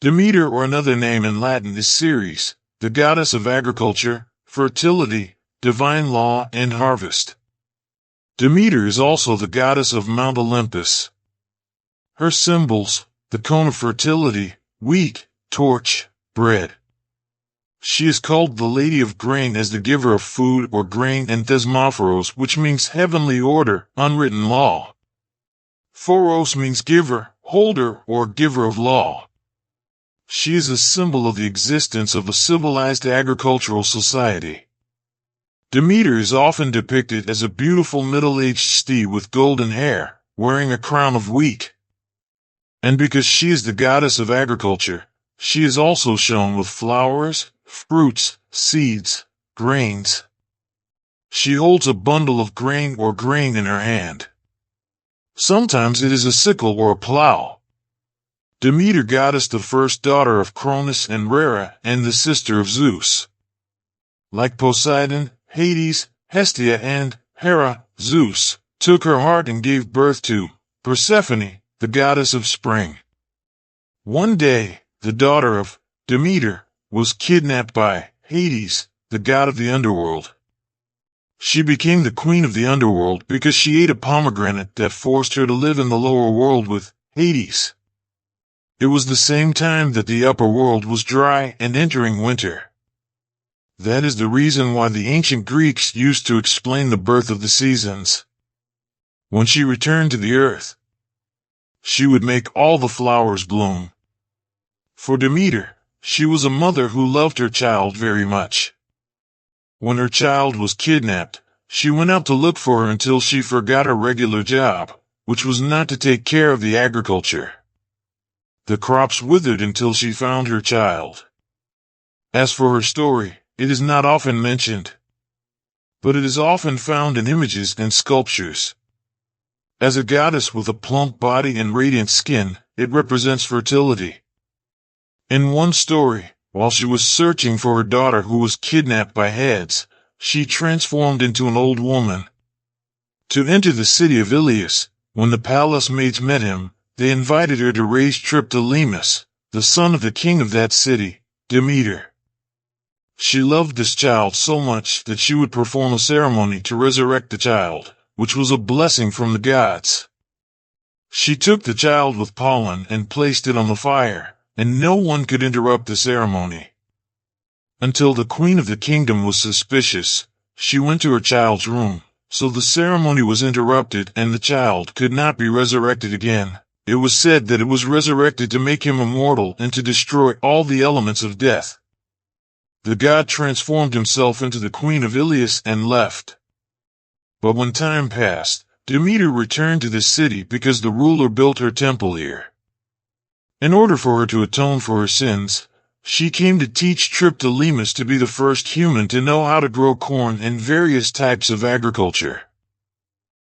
Demeter, or another name in Latin, is Ceres, the goddess of agriculture, fertility, divine law, and harvest. Demeter is also the goddess of Mount Olympus. Her symbols: the cone of fertility, wheat, torch, bread. She is called the Lady of Grain as the giver of food or grain, and Thesmophoros, which means heavenly order, unwritten law. Phoros means giver, holder, or giver of law. She is a symbol of the existence of a civilized agricultural society. Demeter is often depicted as a beautiful middle-aged steed with golden hair, wearing a crown of wheat. And because she is the goddess of agriculture, she is also shown with flowers, fruits, seeds, grains. She holds a bundle of grain or grain in her hand. Sometimes it is a sickle or a plow. Demeter Goddess, the first daughter of Cronus and Rera, and the sister of Zeus. Like Poseidon, Hades, Hestia, and Hera, Zeus took her heart and gave birth to Persephone, the goddess of spring. One day, the daughter of Demeter was kidnapped by Hades, the god of the underworld. She became the queen of the underworld because she ate a pomegranate that forced her to live in the lower world with Hades. It was the same time that the upper world was dry and entering winter. That is the reason why the ancient Greeks used to explain the birth of the seasons. When she returned to the earth, she would make all the flowers bloom. For Demeter, she was a mother who loved her child very much. When her child was kidnapped, she went out to look for her until she forgot her regular job, which was not to take care of the agriculture. The crops withered until she found her child. As for her story, it is not often mentioned, but it is often found in images and sculptures. As a goddess with a plump body and radiant skin, it represents fertility. In one story, while she was searching for her daughter who was kidnapped by Hades, she transformed into an old woman. To enter the city of Ilius, when the palace maids met him, they invited her to raise Triptolemus, the son of the king of that city, Demeter. She loved this child so much that she would perform a ceremony to resurrect the child, which was a blessing from the gods. She took the child with pollen and placed it on the fire, and no one could interrupt the ceremony. Until the queen of the kingdom was suspicious, she went to her child's room, so the ceremony was interrupted and the child could not be resurrected again. It was said that it was resurrected to make him immortal and to destroy all the elements of death. The god transformed himself into the queen of Ilius and left. But when time passed, Demeter returned to the city because the ruler built her temple here. In order for her to atone for her sins, she came to teach Triptolemus to be the first human to know how to grow corn and various types of agriculture.